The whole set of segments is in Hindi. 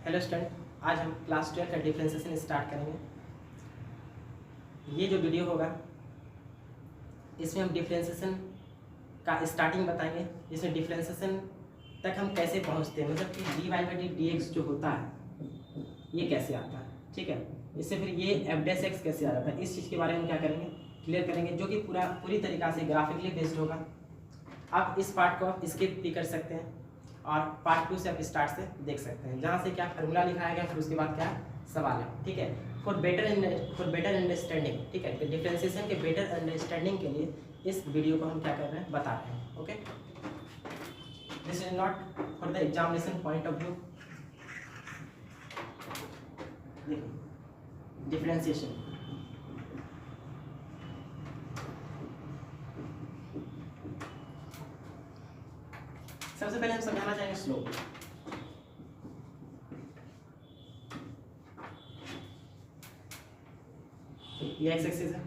हेलो स्टूडेंट, आज हम क्लास 12 का डिफ्रेंसिएशन स्टार्ट करेंगे। ये जो वीडियो होगा इसमें हम डिफ्रेंसिएशन का स्टार्टिंग बताएंगे। इसमें डिफ्रेंसिएशन तक हम कैसे पहुंचते हैं, मतलब कि d y by d d x जो होता है ये कैसे आता है, ठीक है। इससे फिर ये एफ डैश एक्स कैसे आ जाता है, इस चीज़ के बारे में क्या करेंगे, क्लियर करेंगे, जो कि पूरी तरीक़ा से ग्राफिकली बेस्ड होगा। आप इस पार्ट को आप स्किप भी कर सकते हैं और पार्ट 2 से आप स्टार्ट से देख सकते हैं, जहाँ से क्या फार्मूला लिखाया गया, फिर उसके बाद क्या सवाल है, ठीक है। फॉर बेटर अंडरस्टैंडिंग, ठीक है, तो डिफ्रेंसिएशन के बेटर अंडरस्टैंडिंग के लिए इस वीडियो को हम क्या कर रहे हैं, बता रहे हैं। Okay, this is not for the examination point of view. देखिए डिफ्रेंसिएशन, सबसे पहले हम समझाना चाहेंगे स्लोप। ये एक्स एक्सिस है,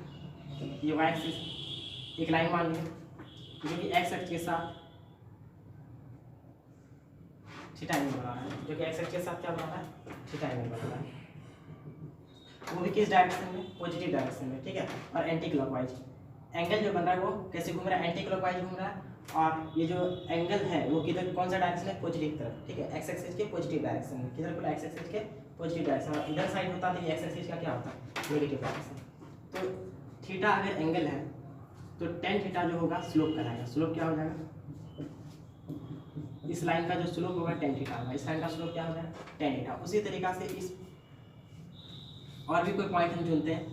ये वाई एक्सिस, एक लाइन मान लीजिए जो कि एक्स एक्सिस के साथ थीटा एंगल बना रहा है, जो कि एक्स एक्सिस के साथ क्या बना रहा है, थीटा एंगल बना रहा है। वो भी किस डायरेक्शन में, पॉजिटिव डायरेक्शन में, ठीक है, और एंटी क्लॉकवाइज। एंगल जो बन रहा है वो कैसे घूम रहा है, एंटी क्लॉकवाइज घूम रहा है, और ये जो एंगल है वो किधर, कौन सा डायरेक्शन है, पॉजिटिव तरफ, ठीक है, एक्स एक्सिस के पॉजिटिव डायरेक्शन में। किधर बोला, एक्स एक्सिस के पॉजिटिव डायरेक्शन, और इधर साइड होता है एक्स एक्सिस का क्या होता है, नेगेटिव डायरेक्शन। तो थीटा अगर एंगल है तो टेन थीटा जो होगा स्लोप कहलाएगा। स्लोप क्या हो जाएगा, इस लाइन का जो स्लोप होगा टेन थीटा होगा, इस लाइन का स्लोप क्या हो जाएगा, टेन थीटा। उसी तरीका से इस और भी कोई पॉइंट हम चुनते हैं,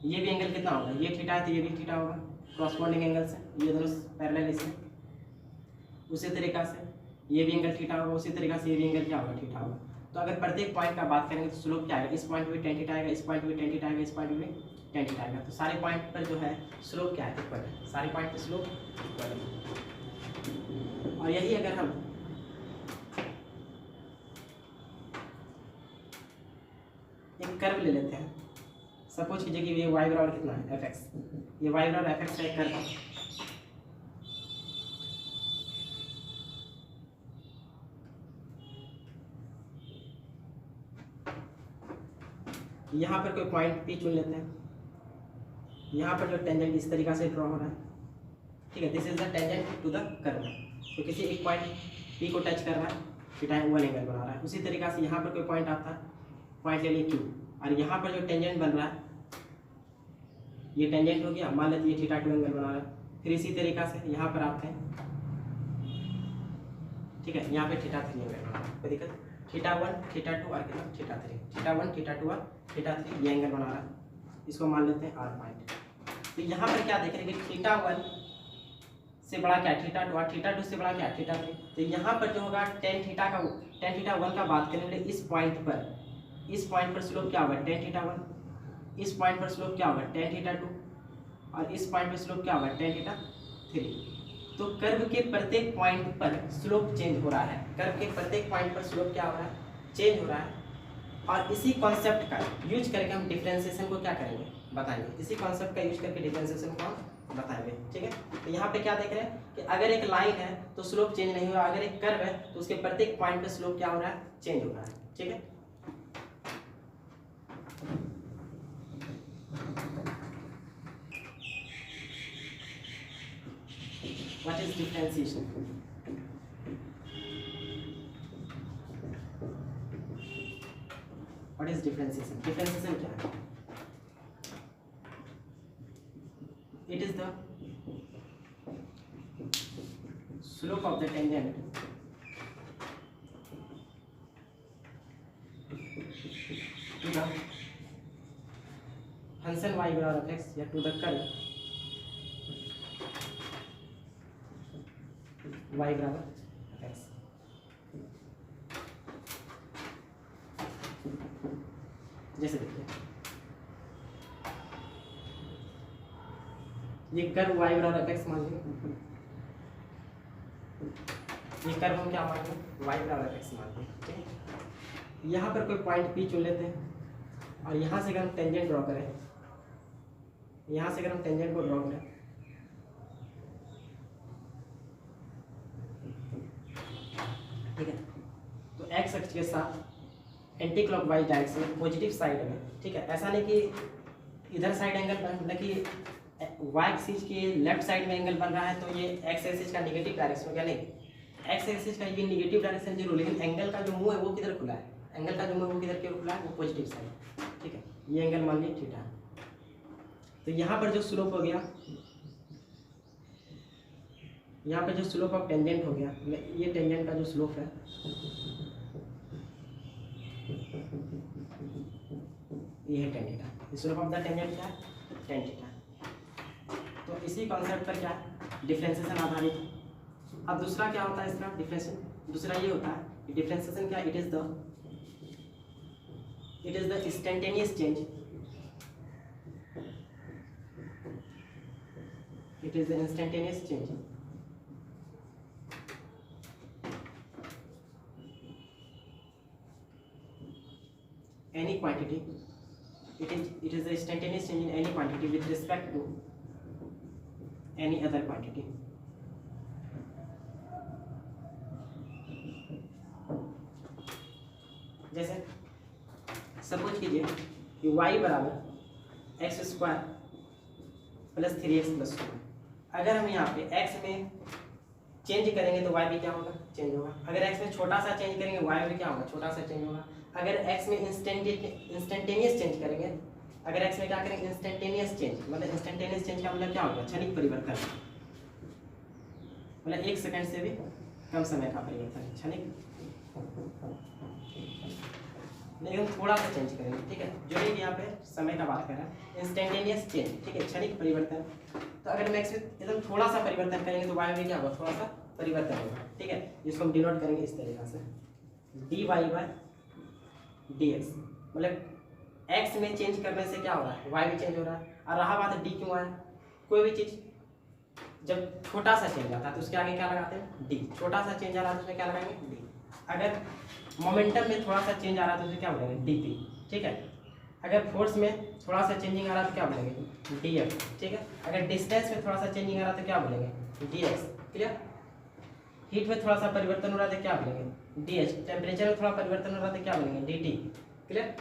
ये भी एंगल कितना होगा, ये थीटा है तो ये भी थीटा होगा, क्रॉसपोंडिंग एंगल से, ये दोनों पैरेलल इसमें। उसी तरीका से ये भी एंगल थीटा होगा, उसी तरीका से ये भी एंगल क्या होगा, थीटा होगा। तो अगर प्रत्येक पॉइंट का बात करेंगे तो स्लोप क्या आएगा, इस पॉइंट पे भी टेन थीटा आएगा, इस पॉइंट पे भी टेन थीटा आएगा, इस पॉइंट पे भी टेन थीटा आएगा। तो सारे पॉइंट पर जो है स्लोप क्या है, इक्वल है, सारे पॉइंट पर स्लोप इक्वल है। और यही अगर हम एक कर्व ले लेते हैं, सपोज कीजिए कि ये वाई बराबर कितना है, एफ एक्स, ये वाई बराबर एफ एक्स का एक कर्व है। यहाँ पर कोई पॉइंट पी चुन लेते हैं, यहाँ पर जो टेंजेंट इस तरीका से ड्रॉ हो रहा है, ठीक है, this is the tangent to the curve. तो किसी एक पॉइंट पी को टच कर रहा है, थीटा वन एंगल बना रहा है। उसी तरीका से यहाँ पर कोई पॉइंट आता है, पॉइंट ले लिए क्यू, और यहाँ पर जो टेंजेंट बन रहा है ये टेंजेंट हो गया, मान लेते ये थीटा टू एंगल बना रहा है। फिर इसी तरीका से यहाँ पर आते हैं, ठीक है, यहाँ पे थीटा थ्री एंगल बना रहा है, कोई दिक्कत, थीटा वन थीटा टू और कितना, theta three, theta one theta two और थीटा थ्री, ये एंगल बना रहा है, इसको मान लेते हैं आर पॉइंट। तो यहाँ पर क्या देख रहे हैं कि थीटा वन से बड़ा क्या, थीटा टू, और थीटा टू से बड़ा क्या, थीटा थ्री। तो यहाँ पर जो होगा टेन थीटा वन का बात करेंगे, इस पॉइंट पर स्लोप क्या होगा, टेन थीटा वन, इस पॉइंट पर स्लोप क्या होगा, टेन थीटा टू, और इस पॉइंट पर स्लोप क्या होगा, टेन थीटा थ्री। तो कर्व के प्रत्येक पॉइंट पर स्लोप चेंज हो रहा है, कर्व के प्रत्येक पॉइंट पर स्लोप क्या हो रहा है, चेंज हो रहा है। और इसी कॉन्सेप्ट का यूज करके हम डिफरेंशिएशन को क्या करेंगे, बताएंगे। इसी कॉन्सेप्ट का यूज करके डिफरेंशिएशन को हम बताएंगे, ठीक है। तो यहाँ पे क्या देख रहे हैं कि अगर एक लाइन है तो स्लोप चेंज नहीं हो रहा, अगर एक कर्व है तो उसके प्रत्येक पॉइंट पर स्लोप क्या हो रहा है, चेंज हो रहा है, ठीक है। What is differentiation? What is differentiation? Differentiation क्या है? It is the slope of the tangent to the function y बराबर f x या to the curve y बराबर f x। जैसे देखिए ये कर्व y बराबर f x मान लीजिए, ये कर्व हम क्या मान लें, y बराबर f x मान लें, ठीक है। यहाँ पर कोई पॉइंट p चुन लेते हैं, और यहाँ से अगर हम टेंजेंट ड्रॉ करें, यहाँ से अगर हम टेंजेंट को ड्रॉ करें, ठीक है, तो एक्स अक्ष के साथ एंटी क्लॉकवाइज डायरेक्शन में, पॉजिटिव साइड में, ठीक है। ऐसा नहीं कि इधर साइड एंगल मतलब कि वाई एक्सिस के लेफ्ट साइड में एंगल बन रहा है तो ये एक्स एक्सिस का नेगेटिव डायरेक्शन हो गया, नहीं, एक्स एक्सिस का ये नेगेटिव डायरेक्शन जरूर, लेकिन एंगल का जो मुंह है वो किधर खुला है, एंगल का जो मुंह है वो किधर क्यों खुला है, वो पॉजिटिव साइड, ठीक है। ये एंगल मान लीजिए थीटा। तो यहाँ पर जो स्लोप हो गया, यहाँ पे जो स्लोप ऑफ टेंजेंट हो गया, ये टेंजेंट का जो स्लोप है ये है tan theta. Slope of the tangent क्या है, tan थीटा। तो इसी कॉन्सेप्ट पर क्या है, डिफरेंशिएशन आधारित। अब दूसरा क्या होता है इसका डिफरेंशिएशन, दूसरा ये होता है डिफरेंशिएशन क्या, it is the instantaneous change, it is the instantaneous change any quantity, it is the instantaneous change in any quantity with respect to any other quantity. जैसे सपोज कीजिए कि y बराबर x square plus 3x plus 2। अगर हम यहाँ पे x में चेंज करेंगे तो y भी क्या होगा, चेंज होगा। अगर x में छोटा सा चेंज करेंगे y भी क्या होगा, छोटा सा चेंज होगा। अगर x में इंस्टेंटेनियस चेंज करेंगे, अगर x में क्या करेंगे, इंस्टेंटेनियस चेंज, मतलब इंस्टेंटेनियस चेंज का मतलब क्या होगा, क्षणिक परिवर्तन, मतलब 1 सेकंड से भी कम समय का परिवर्तन, क्षणिक, लेकिन थोड़ा सा चेंज करेंगे, ठीक है। जो ये यहाँ पे समय का बात कर रहा है, इंस्टेंटेनियस चेंज, ठीक है, क्षणिक परिवर्तन। तो अगर हम x में एकदम थोड़ा सा परिवर्तन करेंगे तो y में क्या होगा, थोड़ा सा परिवर्तन होगा, ठीक है। इसको हम डिनोट करेंगे इस तरीके से, dy बाय dx, मतलब x में चेंज करने से क्या हो रहा है, y भी चेंज हो रहा है। और रहा बात डी क्यों आया, कोई भी चीज जब छोटा सा चेंज आता है तो उसके आगे क्या लगाते हैं, डी। छोटा सा चेंज आ रहा है तो उसमें क्या लगाएंगे, डी। अगर मोमेंटम में थोड़ा सा चेंज आ रहा है तो उसमें क्या बोलेंगे, डीपी, ठीक है। अगर फोर्स में थोड़ा सा चेंजिंग आ रहा है तो क्या बोलेंगे, डीएफ, ठीक है। अगर डिस्टेंस में थोड़ा सा चेंजिंग आ रहा है तो क्या बोलेंगे, डीएक्स, क्लियर। हीट में थोड़ा सा परिवर्तन हो रहा है तो क्या बोलेंगे, डीएच। टेम्परेचर में थोड़ा परिवर्तन हो रहा है तो क्या बोलेंगे, डीटी, क्लियर।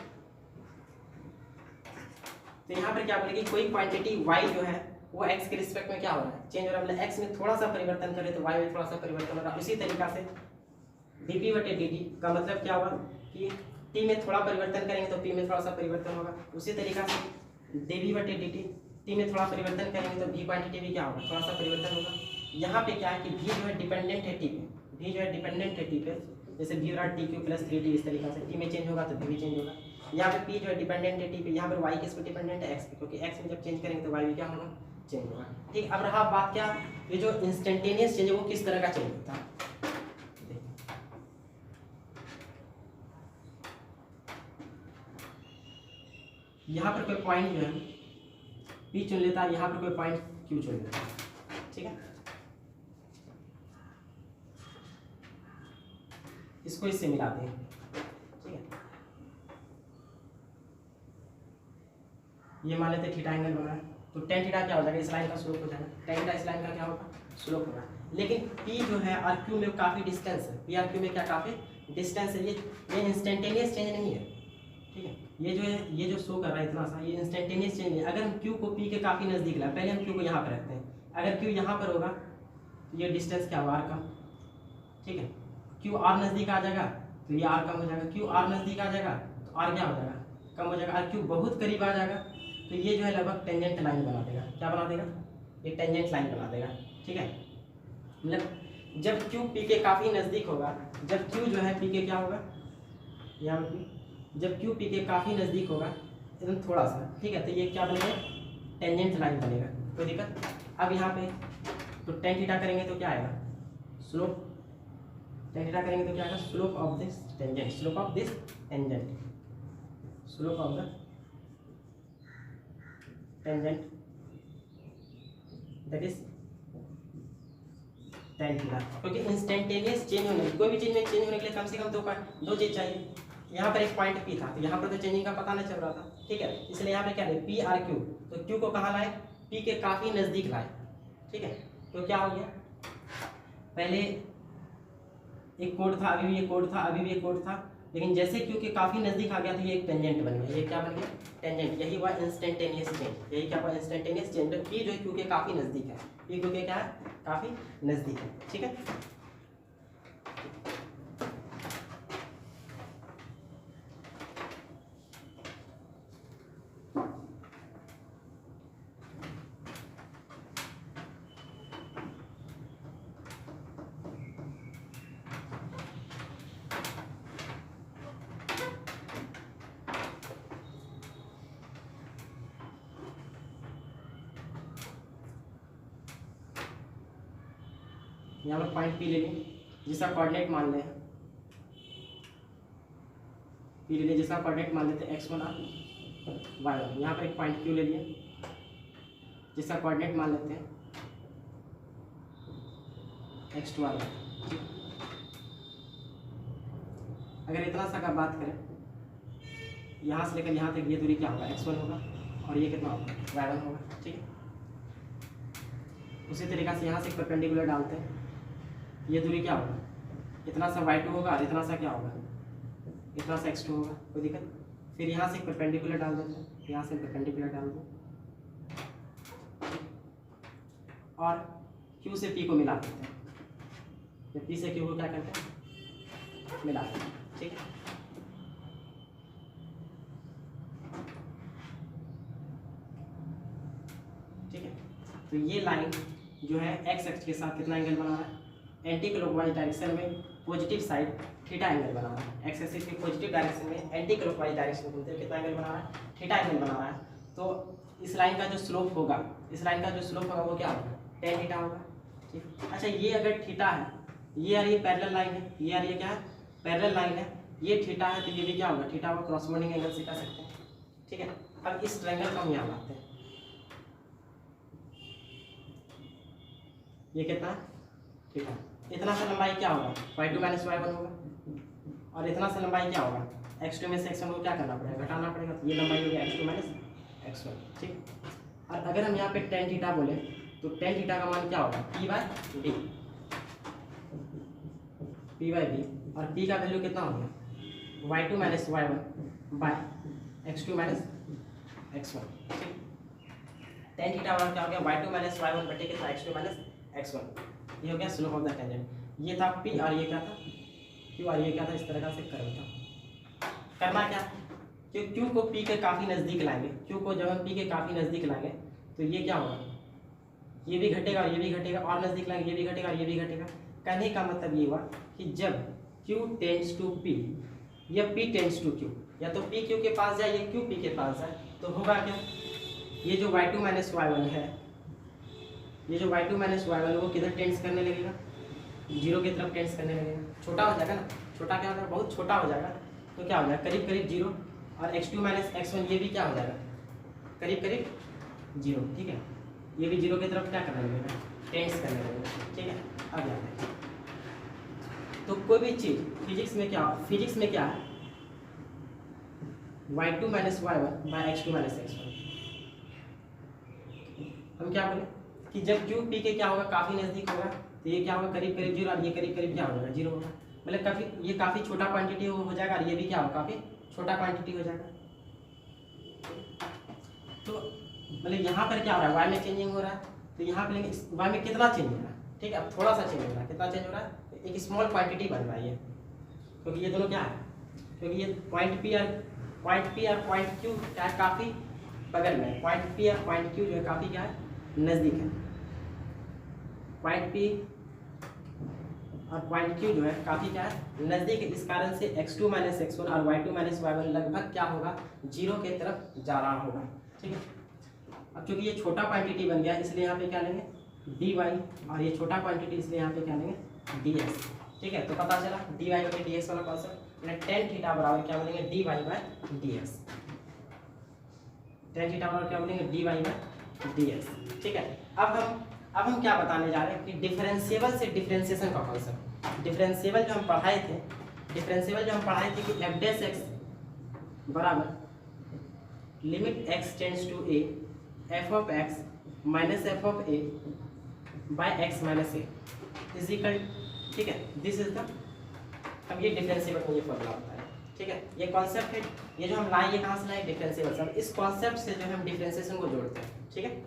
तो यहाँ पर क्या बोलेंगे, कोई क्वांटिटी y जो है वो x के रिस्पेक्ट में क्या हो रहा है, चेंज हो रहा है, मतलब x में थोड़ा सा परिवर्तन करे तो y में थोड़ा सा परिवर्तन हो रहा है। इसी तरीका से dp बटे dt का मतलब क्या होगा कि t में थोड़ा परिवर्तन करेंगे तो p में थोड़ा सा परिवर्तन होगा। उसी तरीका से dv बटे dt, t में थोड़ा परिवर्तन करेंगे तो v क्वांटिटी भी क्या होगा, थोड़ा सा परिवर्तन होगा। यहाँ पे क्या है कि v जो है डिपेंडेंट है t पे, v जो है डिपेंडेंट है t पे, जैसे v बराबर t क्यू प्लस 3t, इस तरीके से t में चेंज होगा तो v भी चेंज होगा। यहाँ पे p जो है डिपेंडेंट है t पे, यहाँ पर y किस पे डिपेंडेंट है, x पे, क्योंकि x में जब चेंज करेंगे तो y भी क्या होगा, चेंज होगा, ठीक। अब रहा बात क्या, ये जो इंस्टेंटेनियस चेंज है वो किस तरह का चेंज होता है। यहाँ पर कोई पॉइंट जो है P चुन लेता है, यहाँ पर कोई पॉइंट Q चुन लेता है, ठीक है। इसको इससे मिलाते हैं, ठीक है। ये मान लेते थीटा एंगल बना है तो tan थीटा क्या हो जाएगा, इस लाइन का स्लोप हो जाएगा, tan थीटा इस लाइन का क्या होगा, स्लोप होगा। लेकिन P जो है और Q में काफ़ी डिस्टेंस है, P और Q में क्या काफ़ी डिस्टेंस है, ये इंस्टेंटेनियस चेंज नहीं है, ठीक है। ये जो है, ये जो शो कर रहा है इतना सा, ये इंस्टेंटेनियस चेंज है। अगर हम Q को P के काफ़ी नज़दीक लाए, पहले हम Q को यहाँ पर रखते हैं, अगर Q यहाँ पर होगा ये डिस्टेंस क्या होगा, R का, ठीक है। Q R नज़दीक आ जाएगा तो ये R कम हो जाएगा, Q R नज़दीक आ जाएगा तो R क्या हो जाएगा, कम हो जाएगा। और Q बहुत करीब आ जाएगा तो ये जो है लगभग टेंजेंट लाइन बना देगा, क्या बना देगा, ये टेंजेंट लाइन बना देगा, ठीक है। मतलब जब Q P के काफ़ी नज़दीक होगा, जब Q जो है P के क्या होगा, यहाँ पर जब Q P के काफ़ी नज़दीक होगा एकदम थोड़ा सा, ठीक है, तो ये क्या बनेगा, टेंजेंट लाइन बनेगा, कोई दिक्कत। अब यहाँ पे तो tan थीटा करेंगे तो क्या आएगा, स्लोप, tan थीटा करेंगे तो क्या आएगा, slope of this tangent, slope of this tangent, slope of the tangent that is tan theta. क्योंकि इंस्टेंटेनियस चेंज होने, कोई भी चीज़ में चेंज होने के लिए कम से कम दो चीज़ चाहिए। यहाँ पर एक पॉइंट P था तो यहाँ पर तो चेंजिंग का पता नहीं चल रहा था, ठीक है, इसलिए यहाँ पे क्या है P R Q, तो Q को कहाँ लाए, P के काफ़ी नज़दीक लाए, ठीक है। तो क्या हो गया, पहले एक कोड था, अभी भी ये कोड था, अभी भी एक कोड था, लेकिन जैसे क्यू के काफ़ी नज़दीक आ गया तो ये एक टेंजेंट बन गया। ये क्या बन गया? टेंजेंट। यही हुआ इंस्टेंटेनियस चेंज। यही क्या हुआ? Instantaneous change. पी जो है क्यू के काफ़ी नज़दीक है, पी क्यू के क्या है? काफ़ी नज़दीक है। ठीक है, यहाँ पर पॉइंट पी ले लें जिसका कोऑर्डिनेट मान लें, पी ले लें जिसका कोऑर्डिनेट मान लेते हैं x1 और y1। यहाँ पर एक पॉइंट क्यू ले लिए जिसका कोऑर्डिनेट मान लेते हैं x2 और y। अगर इतना सा का बात करें, यहाँ से लेकर यहाँ तक ये दूरी क्या होगा? x1 होगा और ये कितना होगा? y1 होगा। ठीक है, उसी तरीक़े से यहाँ से परपेंडिकुलर डालते हैं, ये दूरी क्या होगा? इतना सा y2 होगा और इतना सा क्या होगा? इतना सा x2 होगा। कोई दिक्कत? फिर यहाँ से परपेंडिकुलर डाल देते हैं, यहाँ से परपेंडिकुलर डाल दो और q से p को मिला देते हैं। या p से q को क्या करते हैं? मिला देते हैं। ठीक है, ठीक है, तो ये लाइन जो है x एक्स के साथ कितना एंगल बना रहा है? एंटी क्लॉकवाइज डायरेक्शन में पॉजिटिव साइड थीटा एंगल बना रहा है। एक्स एक्सिस की पॉजिटिव डायरेक्शन में एंटी क्लॉकवाइज डायरेक्शन घूमते हुए कितना एंगल बना रहा है? थीटा एंगल बना रहा है। तो इस लाइन का जो स्लोप होगा, इस लाइन का जो स्लोप होगा वो क्या होगा? टेन थीटा होगा। ठीक, अच्छा ये अगर थीटा है, ये यार ये पैरेलल लाइन है, ये यार ये क्या है? पैरेलल लाइन है, ये थीटा है तो ये भी क्या होगा? थीटा होगा। क्रॉसबोंडिंग एंगल से कह सकते हैं। ठीक है, अब इस ट्रायंगल को हम यहाँ लाते हैं, ये कितना है? थीटा। इतना सा लंबाई क्या होगा? y2 माइनस y1 होगा और इतना सा लंबाई क्या होगा? x2 में से x1 को क्या करना पड़ेगा? घटाना पड़ेगा। तो ये लंबाई हो गया x2 माइनस x1। ठीक, और अगर हम यहाँ पे tan थीटा बोले तो tan थीटा का मान क्या होगा? p बाय b और p का वैल्यू कितना होगा? y2 minus y1 bye x2 minus x1। ठीक, tan थीटा वाला क्या हो गया? y2 माइनस y1 बटे कितना? x2 minus x1। ये हो गया स्लोप ऑफ द टेंजेंट। ये था P और ये क्या था? Q और ये क्या था? इस तरह का से कर्व था। करना क्या? Q को P के काफ़ी नज़दीक लाएंगे। Q को जब हम P के काफ़ी नज़दीक लाएंगे तो ये क्या होगा? ये भी घटेगा और ये भी घटेगा, और नज़दीक लाएंगे ये भी घटेगा और ये भी घटेगा। कहने का मतलब ये हुआ कि जब Q टेंड्स टू P या P टेंड्स टू Q, या तो P Q के पास जाए या Q P के पास जाए, तो होगा क्या? ये जो y2 माइनस y1 है, ये जो y2 माइनस y1 वो किधर टेंड्स करने लगेगा? जीरो की तरफ टेंड्स करने लगेगा। छोटा हो जाएगा ना, छोटा क्या होगा? बहुत छोटा हो जाएगा। तो क्या हो जाएगा? करीब करीब जीरो। और x2 माइनस x1 ये भी क्या हो जाएगा? करीब करीब जीरो। ठीक है, ये भी जीरो की तरफ क्या करने लगेगा? टेंड्स करने लगेगा। ठीक है, अब जाते हैं। तो कोई भी चीज़ फिजिक्स में क्या है? y2 minus y1 bye x2 minus x1। हम क्या बोले कि जब Q P के क्या होगा? काफ़ी नज़दीक होगा तो ये क्या होगा? करीब करीब जीरो, और ये करीब करीब क्या हो जाएगा? जीरो होगा। मतलब ये काफ़ी छोटा क्वांटिटी हो जाएगा और ये भी क्या होगा? काफ़ी छोटा क्वांटिटी हो जाएगा। तो मतलब यहाँ पर क्या हो रहा है? y में चेंजिंग हो रहा है, तो यहाँ पर y में कितना चेंज हो रहा है? ठीक है, अब थोड़ा सा चेंज हो रहा है। कितना चेंज हो रहा है? एक स्मॉल क्वांटिटी बन रहा है ये, क्योंकि ये दोनों क्या है? क्योंकि ये पॉइंट P और पॉइंट Q क्या है? काफ़ी बगल में। पॉइंट P और पॉइंट Q जो है काफ़ी क्या है? नज़दीक है। पॉइंट P और पॉइंट Q जो है काफ़ी क्या है? नज़दीक है। इस कारण से x2 माइनस x1 और y2 माइनस y1 लगभग क्या होगा? जीरो के तरफ जा रहा होगा। ठीक है, अब चूंकि ये छोटा क्वांटिटी बन गया इसलिए यहाँ पे क्या लेंगे? dy, और ये छोटा क्वांटिटी इसलिए यहाँ पे क्या लेंगे? dx। ठीक है, तो पता चला dy बटे dx वाला कॉन्सेप्ट। tan थीटा बराबर क्या बोलेंगे? dy by dx। tan theta बराबर क्या बोलेंगे? dy by dx। ठीक है, अब हम क्या बताने जा रहे हैं कि डिफरेंशिएबल से डिफरेंशिएशन का कॉन्सेप्ट। डिफरेंशिएबल जो हम पढ़ाए थे कि f डैश x बराबर limit x tends to a f of x minus f of a by x minus a is equal. ठीक है, दिस इज द, अब ये डिफरेंशिएबल में ये फॉर्मूला होता है। ठीक है, ये कॉन्सेप्ट है, ये जो हम लाए ये कहाँ से लाए, डिफरेंशिएबल से। इस कॉन्सेप्ट से जो हम डिफरेंशिएशन को जोड़ते हैं, ठीक है।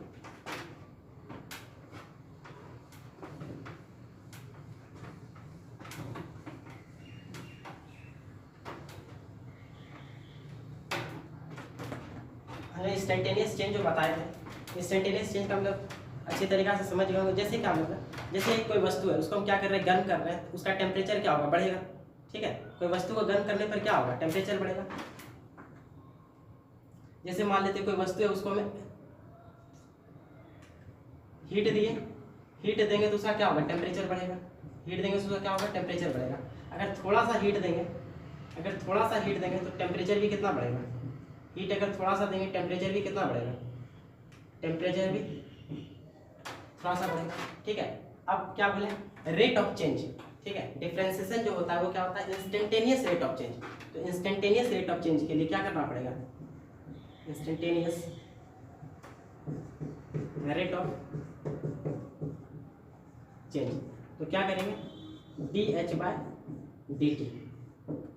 हमने इंस्टेंटेनियस चेंज जो बताए थे, इंस्टेंटेनियस चेंज का मतलब अच्छी तरीके से समझ गए होंगे। जैसे क्या मतलब, जैसे एक कोई वस्तु है उसको हम क्या कर रहे हैं, गर्म कर रहे हैं, उसका टेम्परेचर क्या होगा, बढ़ेगा, ठीक है। कोई वस्तु को गर्म करने पर क्या होगा, टेम्परेचर बढ़ेगा। जैसे मान लेते कोई वस्तु है उसको हमें हीट दिए, हीट देंगे तो उसका क्या होगा, टेम्परेचर बढ़ेगा। हीट देंगे तो उसका क्या होगा, टेम्परेचर बढ़ेगा। अगर थोड़ा सा हीट देंगे, अगर थोड़ा सा हीट देंगे तो टेम्परेचर भी कितना बढ़ेगा। हीट अगर थोड़ा सा देंगे टेम्परेचर भी कितना बढ़ेगा, टेम्परेचर भी थोड़ा सा बढ़ेगा, ठीक है। अब क्या बोले, रेट ऑफ चेंज, ठीक है। डिफरेंशिएशन जो होता है वो क्या होता है, इंस्टेंटेनियस रेट ऑफ चेंज। तो इंस्टेंटेनियस रेट ऑफ चेंज के लिए क्या करना पड़ेगा, इंस्टेंटेनियस रेट ऑफ चेंज। तो क्या करेंगे, d h by d t,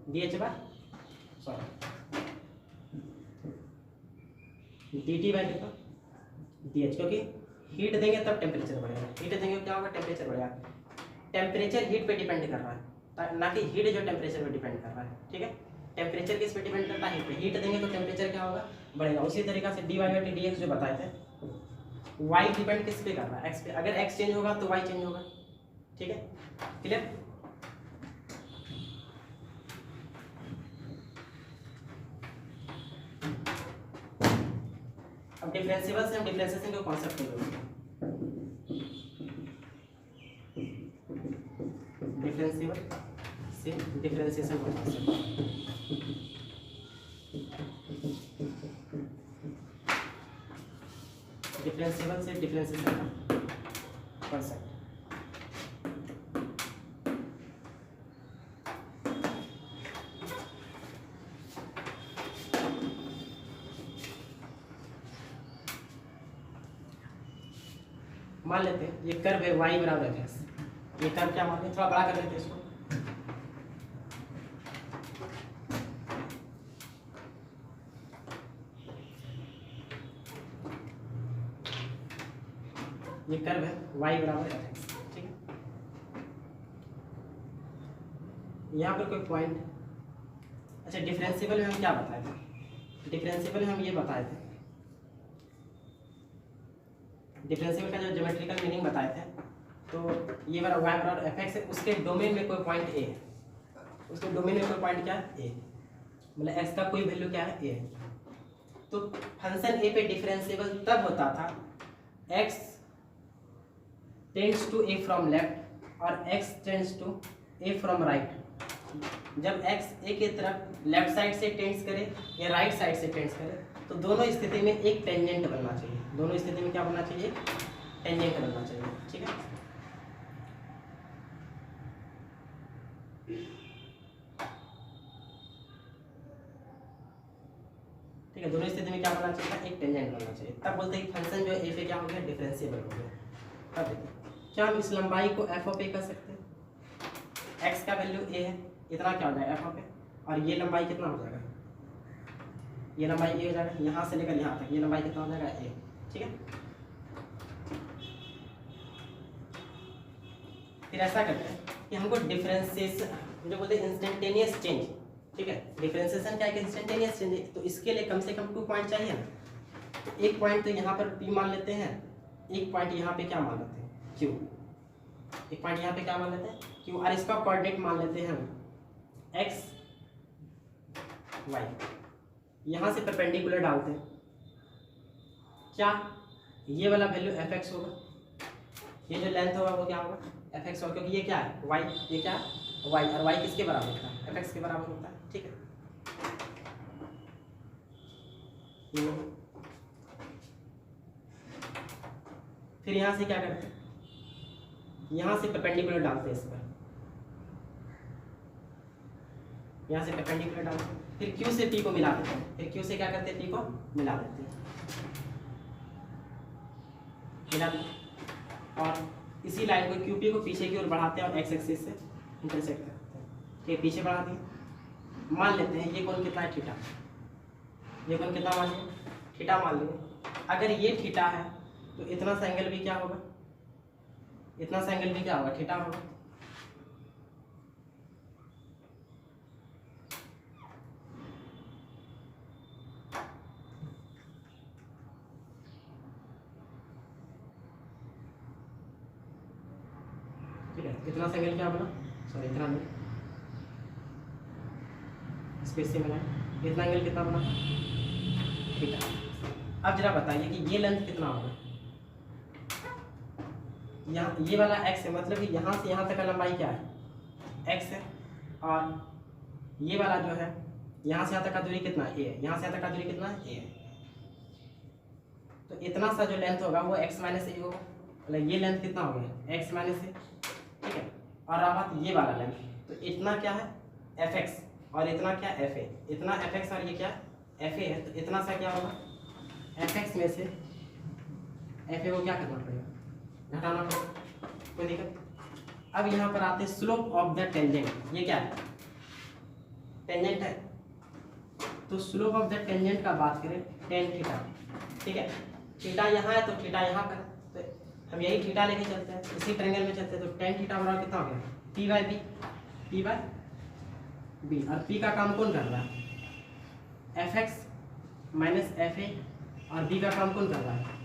d h by d t by कितना, डी एच, क्योंकि हीट देंगे तब टेम्परेचर बढ़ेगा, हीट देंगे क्या होगा, टेम्परेचर बढ़ेगा। टेम्परेचर हीट पे डिपेंड कर रहा है, ना कि हीट जो टेम्परेचर पे डिपेंड कर रहा है, ठीक है। टेम्परेचर किस पे डिपेंड करता है, हीट पे। हीट देंगे तो टेम्परेचर क्या होगा, बढ़ेगा। उसी तरीके से d y by d x जो बताए थे, वाई डिपेंड किस पे कर रहा है, एक्स पे। अगर एक्स चेंज होगा तो वाई चेंज होगा, ठीक है, क्लियर। अब डिफरेंशिएबल से हम डिफरेंशिएशन का कॉन्सेप्ट करेंगे। डिफरेंशिएबल से डिफरेंशिएशन का कॉन्सेप्ट, डिफरेंशिएबल से डिफरेंशिएशन का कॉन्सेप्ट। मान लेते हैं ये कर्व है y बराबर x, ये कर्व क्या मान लेते हैं, थोड़ा बड़ा कर लेते हैं इसको। ये कर्व है y बराबर x, ठीक है। यहाँ पर कोई पॉइंट, अच्छा डिफरेंशिएबल में हम क्या बताए थे, डिफरेंशिएबल में हम ये बताए थे, डिफरेंशिएबल का जो ज्योमेट्रिकल मीनिंग बताए थे, तो ये वाला y बराबर एफ एक्स है, उसके डोमेन में कोई पॉइंट a है, उसके डोमेन में कोई पॉइंट क्या है, a, मतलब x का कोई वैल्यू क्या है, a है। तो फंक्शन a पे डिफरेंशिएबल तब होता था x tends to a from left और x tends to a from right. जब x a की तरफ लेफ्ट साइड से टेंड्स करे या राइट साइड से टेंड्स करे, तो दोनों स्थिति में एक टेंजेंट बनना चाहिए, दोनों स्थिति में क्या बनना चाहिए, टेंजेंट बनना चाहिए, ठीक है। ठीक है, दोनों स्थिति में क्या बनना चाहिए, एक टेंजेंट बनना चाहिए। तब बोलते हैं कि फंक्शन जो है ए पे क्या हो गया, डिफरेंशिएबल हो गया। तब देखिए क्या हम इस लंबाई को एफ ऑफ ए कर सकते हैं, एक्स का वैल्यू ए है, इतना क्या हो जाएगा एफ ऑफ ए, और ये लंबाई कितना हो जाएगा, ये लंबाई ए हो जाएगा, यहाँ से लेकर यहाँ तक ये लंबाई कितना हो जाएगा, ए, ठीक है। फिर ऐसा करते हैं कि हमको डिफरेंशिएशन जो बोलते हैं इंस्टेंटेनियस चेंज, ठीक है। डिफरेंशिएशन क्या है, इंस्टेंटेनियस चेंज है, तो इसके लिए कम से कम 2 पॉइंट चाहिए ना। तो एक पॉइंट तो यहाँ पर P मान लेते हैं, एक पॉइंट यहाँ पे क्या मान लेते हैं, Q, एक पॉइंट यहाँ पे क्या मान लेते हैं, Q, और इसका कोऑर्डिनेट मान लेते हैं हम x y। यहाँ से परपेंडिकुलर डालते हैं, क्या ये वाला वैल्यू एफ एक्स होगा, ये जो लेंथ होगा वो क्या होगा, एफ एक्स होगा, क्योंकि ये क्या है y, ये क्या है y, और y किसके बराबर होता है, एफ एक्स के बराबर होता है, ठीक है। फिर यहाँ से क्या करते हैं, यहाँ से परपेंडिकुलर डालते हैं इस पर, यहाँ से परपेंडिकुलर डालते हैं, फिर Q से P को मिला देते हैं, फिर Q से क्या करते हैं, P को मिला देते हैं, मिला देते, और इसी लाइन को QP को पीछे की ओर बढ़ाते हैं और x एक्सिस से इंटरसेक्ट करते हैं, ठीक है। पीछे बढ़ा दिए, मान लेते हैं ये कोण कितना है थीटा, ये कोण कितना मान लिया थीटा मान लिया। अगर ये थीटा है तो इतना सा एंगल भी क्या होगा, इतना सा एंगल भी क्या होगा थीटा होगा। ठीक है, इतना सा एंगल क्या बना, सॉरी इतना नहीं, स्पेस से मिलाएं, इतना एंगल कितना बना थीटा। अब जरा बताइए कि ये लेंथ कितना होगा, यहाँ ये वाला x है, मतलब कि यहाँ से यहाँ तक का लंबाई क्या है x है, और ये वाला जो है यहाँ से यहाँ तक का दूरी कितना है a है, यहाँ से यहाँ तक का दूरी कितना है a है। तो इतना सा जो लेंथ होगा वो x माइनस ए होगा, मतलब ये लेंथ कितना हो गया x माइनस ए, ठीक है। और रहा बात ये वाला लेंथ, तो इतना क्या है fx और इतना क्या fa, इतना fx और ये क्या fa है, तो इतना सा क्या होगा fx में से fa को क्या करना पड़ेगा, घटाना पड़ेगा, कोई दिक्कत। अब यहाँ पर आते हैं स्लोप ऑफ द टेंजेंट, ये क्या है टेंजेंट है, तो स्लोप ऑफ द टेंजेंट का बात करें टेन थीटा, ठीक है। थीटा यहाँ है तो थीटा यहाँ पर, तो हम यही थीटा लेके चलते हैं, इसी ट्रायंगल में चलते हैं, तो टेन थीटा बराबर कितना हो गया p by b, p by b, और p का काम कौन कर रहा है fx माइनस fa, और b का काम कौन कर रहा है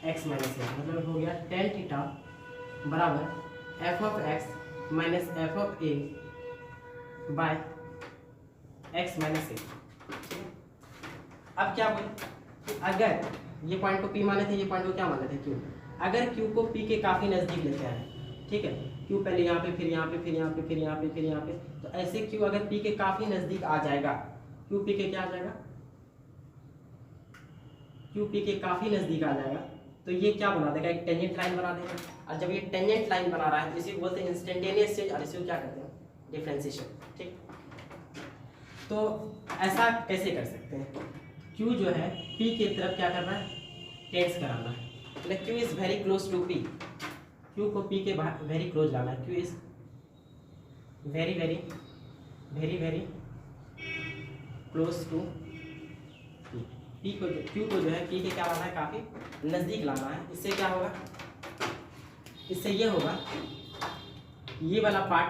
x माइनस ए, मतलब हो गया टेन थीटा बराबर F of X minus F of A by X minus A. अब क्या बोले, अगर ये पॉइंट को p माने थे, ये पॉइंट को क्या माने थे q, अगर q को p के काफ़ी नज़दीक लेते हैं, ठीक है, q पहले यहाँ पे, फिर यहाँ पे, फिर यहाँ पे, फिर यहाँ पे, फिर यहाँ पे, तो ऐसे q अगर p के काफ़ी नज़दीक आ जाएगा, q p के क्या आ जाएगा, q p के काफ़ी नज़दीक आ जाएगा, तो ये क्या बना देगा एक टेंजेंट लाइन बना देगा। और जब ये टेंजेंट लाइन बना रहा है तो इसी को बोलते हैं इंस्टेंटेनियस चेंज, और इसी को क्या कहते हैं डिफरेंशिएशन, ठीक। तो ऐसा कैसे कर सकते हैं, q जो है p की तरफ क्या करना है टेंस कराना है, मतलब q is very close to p, q को p के वेरी क्लोज लाना है, q is very very very very close to p को, q को जो है p के क्या लाना है काफ़ी नज़दीक लाना है। इससे क्या होगा, इससे ये होगा ये वाला पार्ट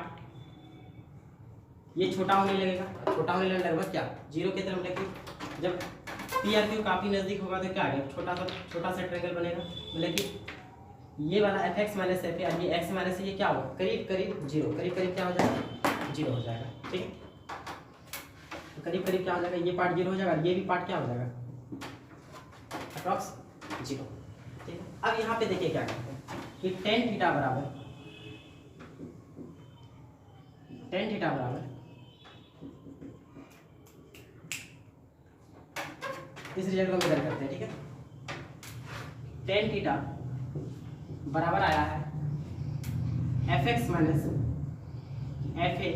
ये छोटा होने लगेगा, छोटा होने लगेगा क्या जीरो की तरफ, लेकिन जब पी आर क्यू काफ़ी नज़दीक होगा तो क्या आ गया छोटा सा ट्रायंगल बनेगा, मतलब कि ये वाला एफ एक्स माइनस एफ ए, ये एक्स माइनस ये क्या होगा करीब करीब जीरो, करीब करीब क्या हो जाएगा जीरो हो जाएगा, ठीक है। तो करीब करीब क्या हो जाएगा, ये पार्ट जीरो हो जाएगा, ये भी पार्ट क्या हो जाएगा अप्रॉक्स जीरो, ठीक है। अब यहाँ पे देखिए क्या करते हैं कि टेन थीटा बराबर इस रिजल्ट को मेजर करते हैं, ठीक है। टेन थीटा बराबर आया है F X minus F A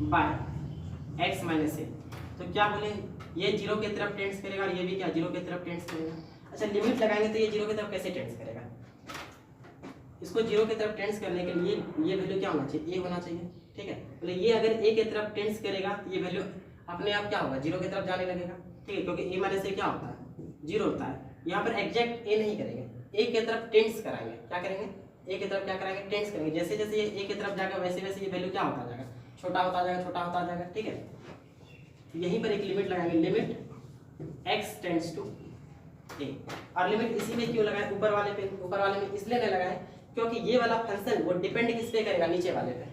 by X minus A, तो क्या बोले ये जीरो की तरफ टेंड्स करेगा और ये भी क्या जीरो की तरफ टेंड्स करेगा। अच्छा लिमिट लगाएंगे तो ये जीरो की तरफ कैसे टेंड्स करेगा, इसको जीरो की तरफ टेंड्स करने के लिए ये वैल्यू क्या होना चाहिए ए होना चाहिए, ठीक है। बोले ये अगर ए की तरफ टेंड्स करेगा तो ये वैल्यू अपने आप क्या होगा जीरो की तरफ जाने लगेगा, ठीक है, क्योंकि ए माइनस ए क्या होता है जीरो होता है। यहाँ पर एग्जैक्ट ए नहीं करेंगे, ए की तरफ टेंड्स कराएंगे, क्या करेंगे ए की तरफ क्या कराएंगे टेंड्स करेंगे, जैसे जैसे ये ए की तरफ जाएगा वैसे वैसे ये वैल्यू क्या होता जाएगा छोटा होता जाएगा, छोटा होता जाएगा, ठीक है। यहीं पर एक लिमिट लगाएंगे, लिमिट एक्स टेंड्स टू ए, और लिमिट इसी में क्यों लगाए ऊपर वाले में इसलिए नहीं लगाए क्योंकि ये वाला फंक्शन वो डिपेंड किस पे करेगा नीचे वाले पे,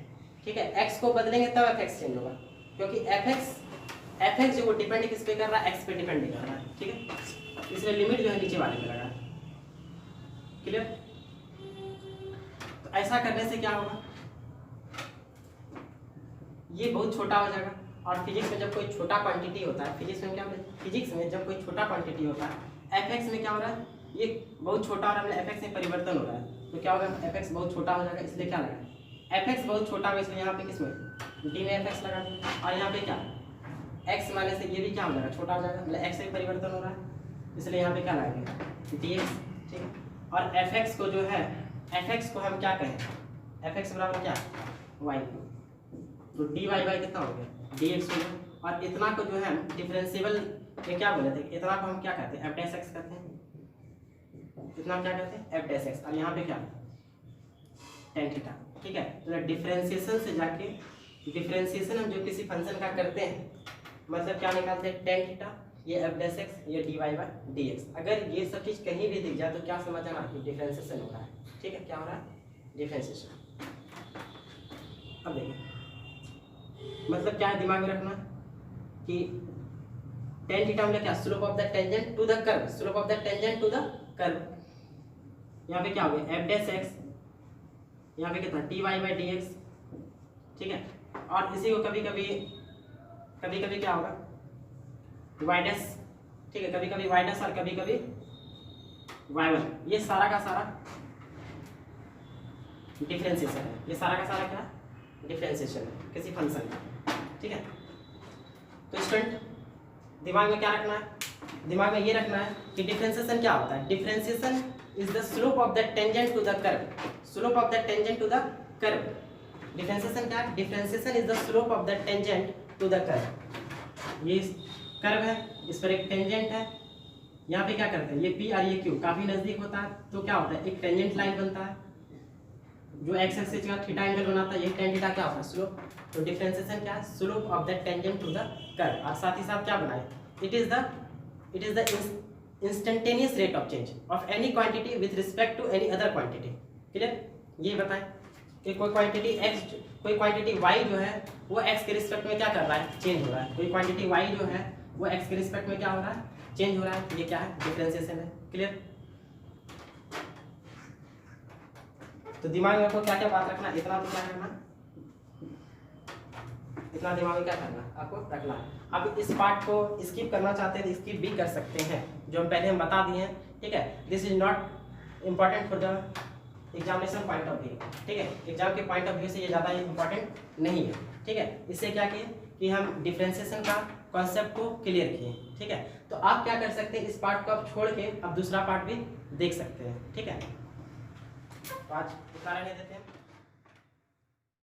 ठीक है। एक्स को बदलेंगे तब एफ एक्स चेंज होगा, क्योंकि एफ एक्स जो वो डिपेंड किस पे कर रहा है एक्स पे डिपेंड नहीं कर रहा है, ठीक है। इसलिए लिमिट जो है नीचे वाले पे लगा, क्लियर। तो ऐसा करने से क्या होगा ये बहुत छोटा हो जाएगा, और फिजिक्स में जब कोई छोटा क्वांटिटी होता है, फिजिक्स में जब कोई छोटा क्वांटिटी होता है एफ एक्स में क्या हो रहा है ये बहुत छोटा हो रहा है, एफ एक्स में परिवर्तन हो रहा है, तो क्या होगा एफ एक्स बहुत छोटा हो जाएगा, इसलिए क्या लगा एफ एक्स बहुत छोटा होगा, इसलिए यहाँ पे किस में डी में एफ एक्स लगा दें, और यहाँ पे क्या एक्स माइनस से ये भी क्या हो जाएगा छोटा हो जाएगा, मतलब एक्स में परिवर्तन हो रहा है, इसलिए यहाँ पे क्या लगाएंगे डी एक्स, ठीक है। और एफ एक्स को जो है एफ एक्स को हम क्या कहें एफ एक्स बराबर क्या वाई, तो डी वाई बाई कितना हो गया dx हो गया। और इतना को जो है डिफरेंशिएबल में क्या बोले थे, इतना को हम क्या कहते हैं, f डैश x कहते हैं। इतना क्या कहते हैं, f डैश x। और यहाँ पे क्या tan थीटा, ठीक है। तो डिफरेंशिएशन से जाके डिफरेंशिएशन हम जो किसी फंक्शन का करते हैं, मतलब क्या निकालते हैं, tan थीटा, ये f डैश x, ये dy बाई dx। अगर ये सब चीज़ कहीं भी दिख जाए तो क्या समझना कि डिफरेंशिएशन हो रहा है, ठीक है। क्या हो रहा है, डिफरेंशिएशन। अब देखिए मतलब क्या है, दिमाग में रखना कि tan थीटा मतलब क्या, slope of the tangent to the curve, slope of the tangent to the curve. यहाँ पे क्या हो गया, f डैश x, यहाँ पे कितना dy बाई dx, ठीक है। और इसी को कभी कभी क्या होगा, y डैश, ठीक है, कभी कभी y डैश और कभी कभी y1। ये सारा का सारा डिफरेंशिएशन है, ये सारा का सारा क्या डिफरेंशिएशन है किसी फंक्शन का, ठीक है। तो स्टूडेंट दिमाग में क्या रखना है, दिमाग में ये रखना है कि डिफरेंशिएशन क्या होता है, differentiation is the slope of the tangent to the curve, slope of the tangent to the curve. Differentiation क्या है, differentiation is the slope of the tangent to the curve. ये कर्व है, इस पर एक टेंजेंट है, यहाँ पे क्या करते हैं, ये P और ये Q काफी नजदीक होता है, तो क्या होता है, एक टेंजेंट लाइन बनता है जो x एक्सिस का थीटा एंगल बनाता है, ये tan थीटा क्या होता है, स्लोप। तो डिफरेंशिएशन क्या है, slope of the tangent to the curve. और साथ ही साथ क्या बनाए, it is the instantaneous rate of change of any quantity with respect to any other quantity. Clear, ये बताएं कि कोई क्वांटिटी y जो है वो x के रिस्पेक्ट में क्या कर रहा है, चेंज हो रहा है। कोई क्वांटिटी y जो है वो x के रिस्पेक्ट में क्या हो रहा है, चेंज हो रहा है। ये क्या है, डिफरेंशिएशन है। क्लियर, तो दिमाग में आपको क्या क्या बात रखना, इतना तो क्या करना, इतना दिमाग में क्या करना आपको रखना। अब इस पार्ट को स्किप करना चाहते हैं तो स्किप भी कर सकते हैं, जो हम पहले बता दिए हैं, ठीक है। This is not important for the examination point of view, ठीक है। एग्जाम के पॉइंट ऑफ व्यू से ये ज़्यादा इम्पॉर्टेंट नहीं है, ठीक है। इससे क्या किए कि हम डिफरेंशिएशन का कॉन्सेप्ट को क्लियर किए, ठीक है। तो आप क्या कर सकते हैं, इस पार्ट को आप छोड़ के अब दूसरा पार्ट भी देख सकते हैं, ठीक है। तो आज इतना रहने देते हैं।